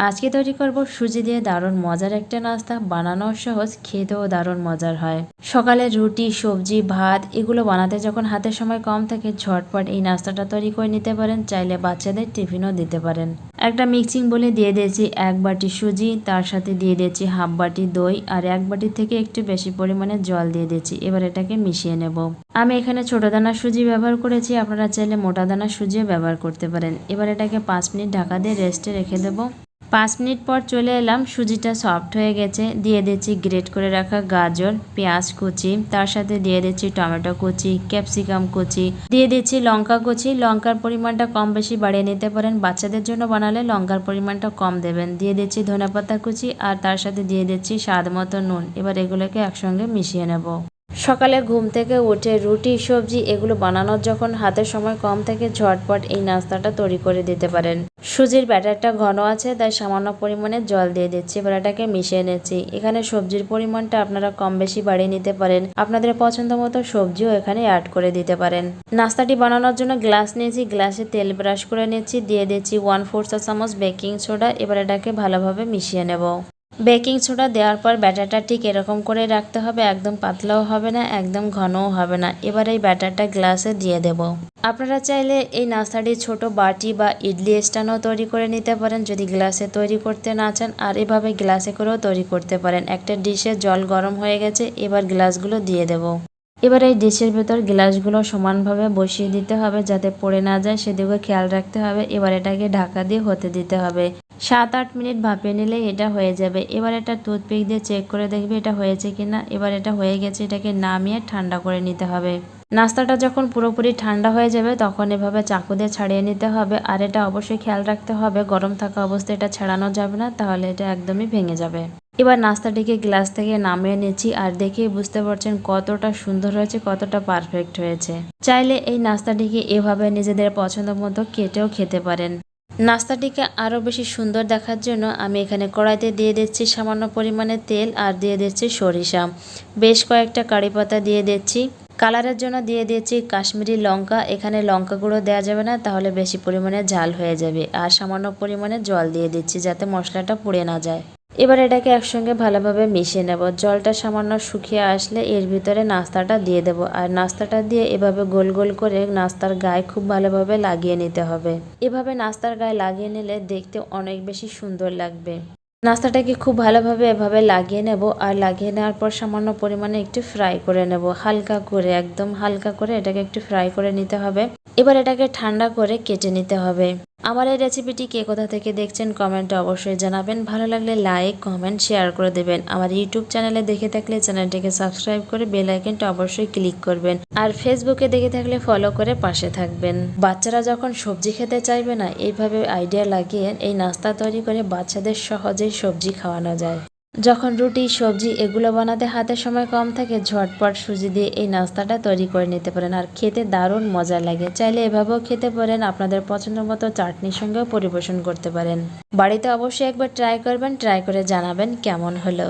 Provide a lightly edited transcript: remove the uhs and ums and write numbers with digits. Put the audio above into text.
আজকে তৈরি করব সুজি দিয়ে দারুণ মজার একটা নাস্তা, বানানো সহজ, খেতেও দারুণ মজার হয়। সকালে রুটি, সবজি, ভাত এগুলো বানাতে যখন হাতে সময় কম থাকে, ঝটপট এই নাস্তাটা তৈরি করে নিতে পারেন। চাইলে বাচ্চাদের টিফিনও দিতে পারেন। একটা মিক্সিং বলে দিয়ে দিয়েছি 1 বাটি সুজি, তার সাথে দিয়ে দিয়েছি হাফ বাটি দই আর 1 বাটি থেকে একটু বেশি পরিমাণে জল দিয়ে দিয়েছি। এবার এটাকে মিশিয়ে নেব। আমি এখানে ছোট দানা সুজি ব্যবহার করেছি, আপনারা চাইলে মোটা দানা সুজিও ব্যবহার করতে পারেন। এবার এটাকে 5 মিনিট ঢাকা দিয়ে রেস্টে রেখে দেবো। 5 মিনিট পর চলে এলাম, সুজিটা সফট হয়ে গেছে। দিয়ে দিচ্ছি গ্রেট করে রাখা গাজর, পেঁয়াজ কুচি, তার সাথে দিয়ে দিচ্ছি টমেটো কুচি, ক্যাপসিকাম কুচি, দিয়ে দিচ্ছি লঙ্কা কুচি। লঙ্কার পরিমাণটা কম বেশি বাড়িয়ে নিতে পারেন, বাচ্চাদের জন্য বানালে লঙ্কার পরিমাণটা কম দেবেন। দিয়ে দিচ্ছি ধনেপাতা কুচি আর তার সাথে দিয়ে দিচ্ছি স্বাদ মতো নুন। এবার এগুলোকে একসঙ্গে মিশিয়ে নেব। সকালে ঘুম থেকে উঠে রুটি, সবজি এগুলো বানানোর যখন হাতে সময় কম থাকে, ঝটপট এই নাস্তাটা তৈরি করে দিতে পারেন। সুজির ব্যাটারটা ঘন আছে, তাই সামান্য পরিমাণে জল দিয়ে দিচ্ছি। এবার এটাকে মিশিয়ে নিচ্ছি। এখানে সবজির পরিমাণটা আপনারা কম বেশি বাড়িয়ে নিতে পারেন, আপনাদের পছন্দ মতো সবজিও এখানে অ্যাড করে দিতে পারেন। নাস্তাটি বানানোর জন্য গ্লাস নিয়েছি, গ্লাসে তেল ব্রাশ করে নিচ্ছি। দিয়ে দিচ্ছি 1/4 চা চামচ বেকিং সোডা। এবার এটাকে ভালোভাবে মিশিয়ে নেব। বেকিং সোডা দেওয়ার পর ব্যাটারটা ঠিক এরকম করে রাখতে হবে, একদম পাতলাও হবে না, একদম ঘনও হবে না। এবার এই ব্যাটারটা গ্লাসে দিয়ে দেব। আপনারা চাইলে এই নাস্তাটি ছোট বাটি বা ইডলি স্ট্যান্ডও তৈরি করে নিতে পারেন যদি গ্লাসে তৈরি করতে না চান, আর এভাবে গ্লাসে করেও তৈরি করতে পারেন। একটা ডিশে জল গরম হয়ে গেছে, এবার গ্লাসগুলো দিয়ে দেব। এবার এই ডিশের ভেতর গ্লাসগুলো সমানভাবে বসিয়ে দিতে হবে, যাতে পড়ে না যায় সেদিকে খেয়াল রাখতে হবে। এবার এটাকে ঢাকা দিয়ে হতে দিতে হবে। 7-8 মিনিট ভাপিয়ে নিলে এটা হয়ে যাবে। এবার এটা টুথপিক দিয়ে চেক করে দেখবে এটা হয়েছে কিনা। এবার এটা হয়ে গেছে, এটাকে নামিয়ে ঠান্ডা করে নিতে হবে। নাস্তাটা যখন পুরোপুরি ঠান্ডা হয়ে যাবে তখন এভাবে চাকু দিয়ে ছাড়িয়ে নিতে হবে। আর এটা অবশ্যই খেয়াল রাখতে হবে, গরম থাকা অবস্থায় এটা ছাড়ানো যাবে না, তাহলে এটা একদমই ভেঙে যাবে। এবার নাস্তাটিকে গ্লাস থেকে নামিয়ে নিচ্ছি, আর দেখেই বুঝতে পারছেন কতটা সুন্দর হয়েছে, কতটা পারফেক্ট হয়েছে। চাইলে এই নাস্তাটিকে এভাবে নিজেদের পছন্দ মতো কেটেও খেতে পারেন। নাস্তাটিকে আরও বেশি সুন্দর দেখার জন্য আমি এখানে কড়াইতে দিয়ে দিচ্ছি সামান্য পরিমাণে তেল, আর দিয়ে দিচ্ছি সরিষা। বেশ কয়েকটা কারি পাতা দিয়ে দিচ্ছি। কালারের জন্য দিয়ে দিচ্ছি কাশ্মীরি লঙ্কা। এখানে লঙ্কা গুঁড়ো দেওয়া যাবে না, তাহলে বেশি পরিমাণে ঝাল হয়ে যাবে। আর সামান্য পরিমাণে জল দিয়ে দিচ্ছি, যাতে মশলাটা পুড়ে না যায়। এবার এটাকে একসঙ্গে ভালোভাবে মিশিয়ে নেব। জলটা সামান্য শুকিয়ে আসলে এর ভিতরে নাস্তাটা দিয়ে দেব, আর নাস্তাটা দিয়ে এভাবে গোল গোল করে নাস্তার গায়ে খুব ভালোভাবে লাগিয়ে নিতে হবে। এভাবে নাস্তার গায়ে লাগিয়ে নিলে দেখতে অনেক বেশি সুন্দর লাগবে। নাস্তাটাকে খুব ভালোভাবে এভাবে লাগিয়ে নেব, আর লাগিয়ে নেওয়ার পর সামান্য পরিমাণে একটু ফ্রাই করে নেব, হালকা করে, একদম হালকা করে এটাকে একটু ফ্রাই করে নিতে হবে। এবার এটাকে ঠান্ডা করে কেটে নিতে হবে। আমার এই রেসিপিটি কে কোথা থেকে দেখছেন কমেন্টে অবশ্যই জানাবেন। ভালো লাগলে লাইক, কমেন্ট, শেয়ার করে দেবেন। আমার ইউটিউব চ্যানেলে দেখে থাকলে চ্যানেলটিকে সাবস্ক্রাইব করে বেল আইকনটা অবশ্যই ক্লিক করবেন। আর ফেসবুকে দেখে থাকলে ফলো করে পাশে থাকবেন। বাচ্চারা যখন সবজি খেতে চাইবে না, এইভাবে আইডিয়া লাগিয়ে এই নাস্তা তৈরি করে বাচ্চাদের সহজেই সবজি খাওয়ানো যায়। যখন রুটি, সবজি এগুলো বানাতে হাতে সময় কম থাকে, ঝটপট সুজি দিয়ে এই নাস্তাটা তৈরি করে নিতে পারেন, আর খেতে দারুণ মজা লাগে। চাইলে এভাবেও খেতে পারেন, আপনাদের পছন্দ মতো চাটনির সঙ্গেও পরিবেশন করতে পারেন। বাড়িতে অবশ্যই একবার ট্রাই করবেন, ট্রাই করে জানাবেন কেমন হলো।